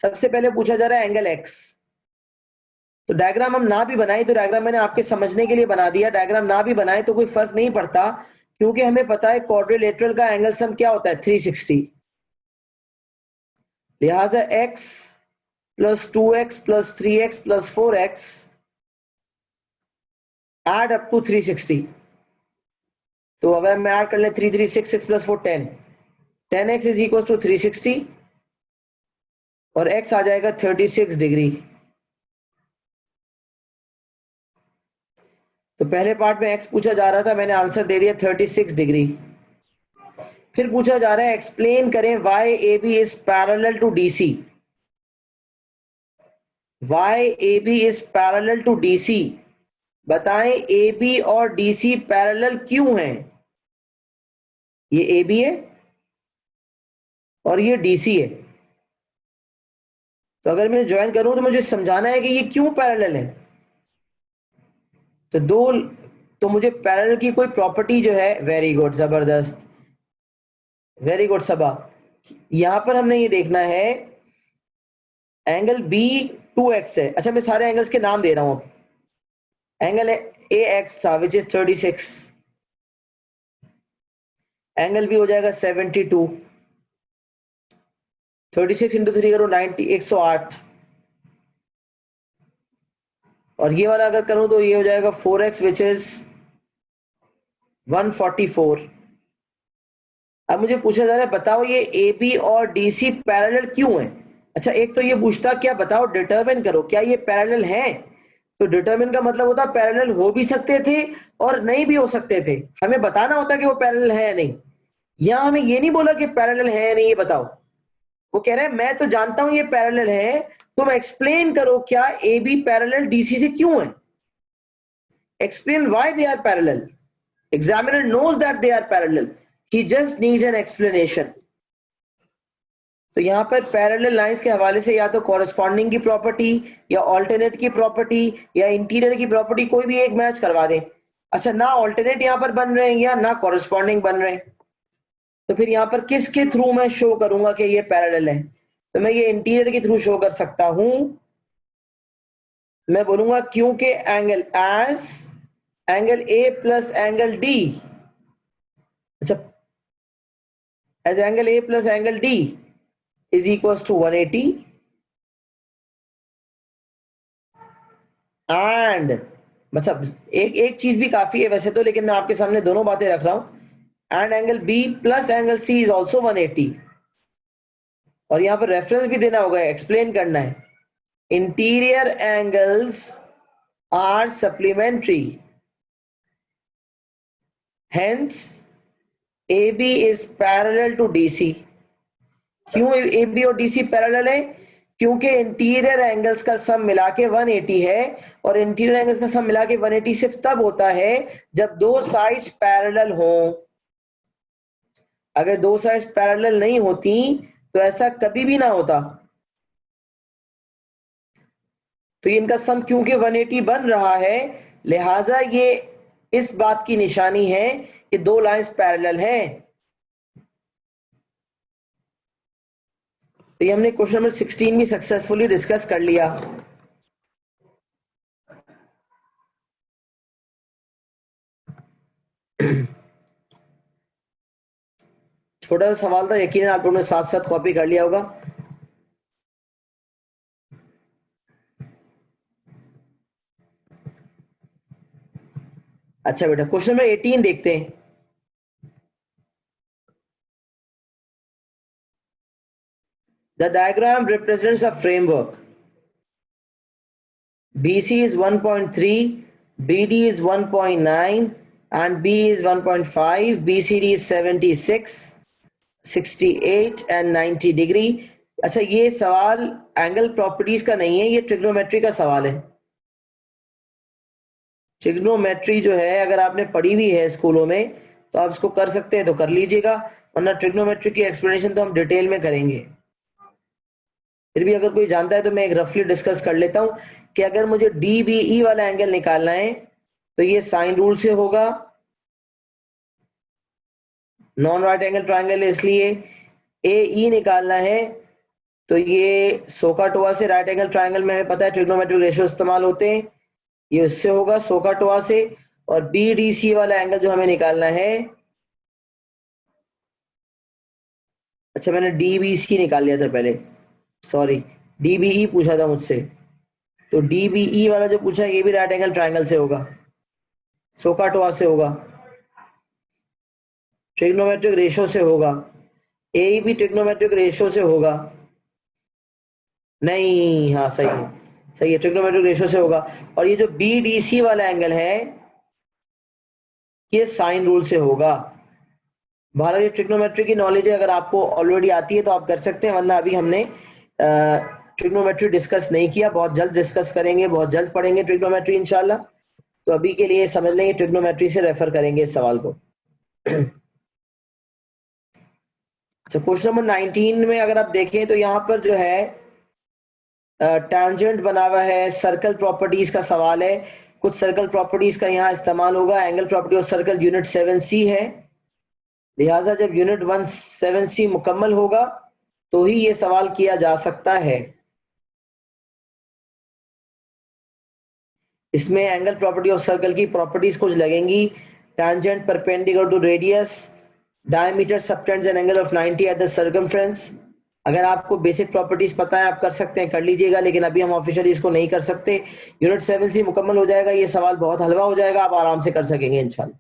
सबसे पहले पूछा जा रहा है एंगल x। तो डायग्राम हम ना भी बनाए, तो डायग्राम मैंने आपके समझने के लिए बना दिया, डायग्राम ना भी बनाए तो कोई फर्क नहीं पड़ता, क्योंकि हमें पता है क्वाड्रिलेटरल का एंगल सम क्या होता है, 360। लिहाजा x plus 2x plus 3x plus 4x add up to 360। तो अगर मैं ऐड कर ले 3 3 6 6 plus 4 10, 10x is equal to 360 और x आ जाएगा 36 डिग्री। तो पहले पार्ट में x पूछा जा रहा था, मैंने आंसर दे दिया 36 डिग्री। फिर पूछा जा रहा है एक्सप्लेन करें why A B is parallel to DC। Why A B is parallel to DC, बताएं AB और DC पैरेलल क्यों हैं। ये AB है और ये DC है, तो अगर मैं ज्वाइन करूं तो मुझे समझाना है कि ये क्यों पैरेलल है। तो मुझे पैरेलल की कोई प्रॉपर्टी जो है, वेरी गुड, जबरदस्त, वेरी गुड सबा। यहां पर हमने ये देखना है एंगल बी 2x है। अच्छा मैं सारे एंगल्स के नाम दे रहा हूं। एंगल ए एक्स था विच इज 36, एंगल बी हो जाएगा 72, 36 इंटू 3 करो 90, 108, और ये वाला अगर करूं तो ये हो जाएगा 4x विच इज 144। अब मुझे पूछा जा रहा है बताओ ये ए बी और डी सी पैरेलल क्यों है। अच्छा एक तो ये पूछता क्या, बताओ डिटरमिन करो क्या ये पैरेलल है। तो डिटरमिन का मतलब होता पैरेलल हो भी सकते थे और नहीं भी हो सकते थे, हमें बताना होता कि वो पैरेलल है या नहीं। यहां हमें ये नहीं बोला कि पैरेलल है या नहीं, ये बताओ। वो कह रहे हैं मैं तो जानता हूं ये पैरेलल है, तुम एक्सप्लेन करो क्या ए बी पैरेलल डीसी से क्यों है। Explain why they are parallel. Examiner knows that they are parallel. He just needs an explanation. तो यहां पर पैरेलल लाइंस के हवाले से या तो कॉरेस्पॉन्डिंग की प्रॉपर्टी या ऑल्टरनेट की प्रॉपर्टी या इंटीरियर की प्रॉपर्टी कोई भी एक मैच करवा दें। अच्छा ना ऑल्टरनेट यहां पर बन रहे हैं या ना कॉरेस्पॉन्डिंग बन रहे हैं, तो फिर यहां पर किसके थ्रू मैं शो करूंगा कि ये पैरेलल है। तो मैं ये इंटीरियर के थ्रू शो कर सकता हूं। मैं बोलूंगा क्योंकि angle as angle A plus angle D, अच्छा as angle A plus angle D is equals to 180 and मतलब एक चीज भी काफी है वैसे तो, लेकिन मैं आपके सामने दोनों बातें रख रहा हूं। And angle B plus angle C is also 180, और यहां पर रेफरेंस भी देना होगा, एक्सप्लेन करना है। Interior angles are supplementary, hence AB is parallel to DC। क्यों AB और DC पैरेलल है? क्योंकि इंटीरियर एंगल्स का सम मिला के 180 है, और इंटीरियर एंगल्स का सम मिला के 180 सिर्फ तब होता है जब दो साइड्स पैरेलल हों। अगर दो साइड्स पैरेलल नहीं होती तो ऐसा कभी भी ना होता। तो इनका सम क्योंकि 180 बन रहा है, लिहाजा ये इस बात की निशानी है कि दो लाइंस पैरेलल हैं। तो ये हमने क्वेश्चन नंबर 16 भी सक्सेसफुली डिस्कस कर लिया। छोटा सा सवाल था, यकीनन आप लोगों ने साथ साथ कॉपी कर लिया होगा। अच्छा बेटा क्वेश्चन नंबर 18 देखते हैं। The diagram represents a framework. BC is 1.3, BD is 1.9 and B is 1.5, BCD is 76, 68 and 90 degree. अच्छा ये सवाल एंगल प्रॉपर्टीज का नहीं है, ये ट्रिग्नोमेट्री का सवाल है। ट्रिग्नोमेट्री जो है अगर आपने पढ़ी हुई है स्कूलों में तो आप इसको कर सकते हैं तो कर लीजिएगा, वरना ट्रिग्नोमेट्री की एक्सप्लेनेशन तो हम डिटेल में करेंगे। फिर भी अगर कोई जानता है तो मैं एक रफली डिस्कस कर लेता हूं कि अगर मुझे DBE वाला एंगल निकालना है तो ये साइन रूल से होगा, नॉन राइट एंगल ट्रायंगल है इसलिए। AE निकालना है तो ये सोकाटोआ से, राइट एंगल ट्रायंगल में हमें पता है ट्रिग्नोमेट्रिक रेशियो इस्तेमाल होते हैं, ये उससे होगा सोकाटोआ से। और BDC वाला एंगल जो हमें निकालना है, अच्छा मैंने DBC निकाल लिया था पहले, सॉरी DBE पूछा था मुझसे, तो DBE वाला जो पूछा ये भी राइट एंगल ट्रायंगल से होगा, सोकाटोआ से होगा, ट्रिग्नोमेट्रिक रेशियो से होगा। AE भी ट्रिग्नोमेट्रिक रेशियो से होगा, नहीं हाँ सही है, सही है, ट्रिग्नोमेट्रिक रेशियो से होगा। और ये जो BDC वाला एंगल है ये साइन रूल से होगा। भारत ये ट्रिग्नोमेट्री की नॉलेज है, अगर आपको ऑलरेडी आती है तो आप कर सकते हैं, वरना अभी हमने ट्रिग्नोमेट्री डिस्कस नहीं किया, बहुत जल्द डिस्कस करेंगे, बहुत जल्द पढ़ेंगे ट्रिग्नोमेट्री इंशाल्लाह। तो अभी के लिए समझ लेंगे, ट्रिग्नोमेट्री से रेफर करेंगे इस सवाल को। क्वेश्चन नंबर 19 में अगर आप देखें तो यहाँ पर जो है टैंजेंट बना हुआ है, सर्कल प्रॉपर्टीज का सवाल है। कुछ सर्कल प्रॉपर्टीज का यहाँ इस्तेमाल होगा। Angle property of circle unit 7C है, लिहाजा जब यूनिट 17C मुकम्मल होगा तो ही ये सवाल किया जा सकता है। इसमें एंगल प्रॉपर्टी ऑफ सर्कल की प्रॉपर्टीज कुछ लगेंगी। Tangent perpendicular to radius, diameter subtends an angle of 90 at the circumference. अगर आपको बेसिक प्रॉपर्टीज पता है आप कर सकते हैं, कर लीजिएगा, लेकिन अभी हम ऑफिशियली इसको नहीं कर सकते। यूनिट 7C मुकम्मल हो जाएगा, ये सवाल बहुत हलवा हो जाएगा, आप आराम से कर सकेंगे इंशाल्लाह।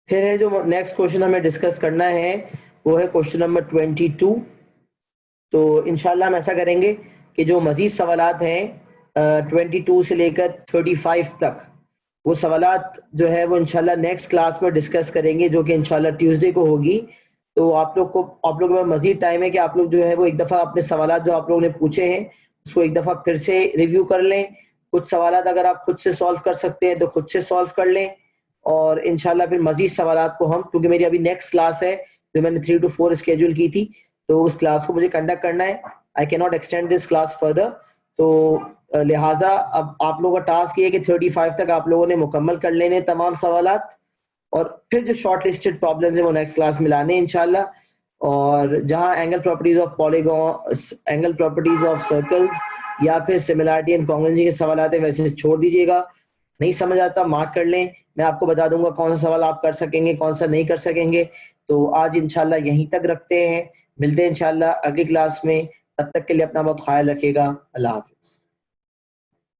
फिर है जो नेक्स्ट क्वेश्चन हमें डिस्कस करना है वो है क्वेश्चन नंबर 22। तो इंशाल्लाह हम ऐसा करेंगे कि जो मजीद सवालात हैं 22 से लेकर 35 तक, वो सवालात जो है वो इंशाल्लाह नेक्स्ट क्लास में डिस्कस करेंगे, जो कि इंशाल्लाह ट्यूसडे को होगी। तो आप लोग को मजीद टाइम है कि आप लोग जो है वो एक दफ़ा अपने सवालात जो आप लोगों ने पूछे हैं उसको एक दफ़ा फिर से रिव्यू कर लें। कुछ सवालात अगर आप खुद से सॉल्व कर सकते हैं तो खुद से सॉल्व कर लें, और इंशाल्लाह फिर मजीद सवालात को हम, क्योंकि मेरी अभी नेक्स्ट क्लास है जो मैंने 3 to 4 स्केड्यूल की थी, तो उस क्लास को मुझे कंडक्ट करना है। I can not extend this class further. तो लिहाजा अब आप लोगों का टास्क ये है कि 35 तक आप लोगों ने मुकम्मल कर लेने तमाम सवालात, और फिर जो शॉर्ट लिस्टेड प्रॉब्लम्स है वो नेक्स्ट क्लास में लाने इंशाल्लाह। और जहां angle properties of polygon, angle properties of circles या फिर सिमिलरिटी एंड कॉन्ग्रुएंसी के सवालात है वैसे छोड़ दीजिएगा। नहीं समझ आता मार्क कर लें, मैं आपको बता दूंगा कौन सा सवाल आप कर सकेंगे कौन सा नहीं कर सकेंगे। तो आज इंशाल्लाह यहीं तक रखते हैं, मिलते हैं इंशाल्लाह अगली क्लास में। तब तक के लिए अपना बहुत ख्याल रखिएगा। अल्लाह हाफिज।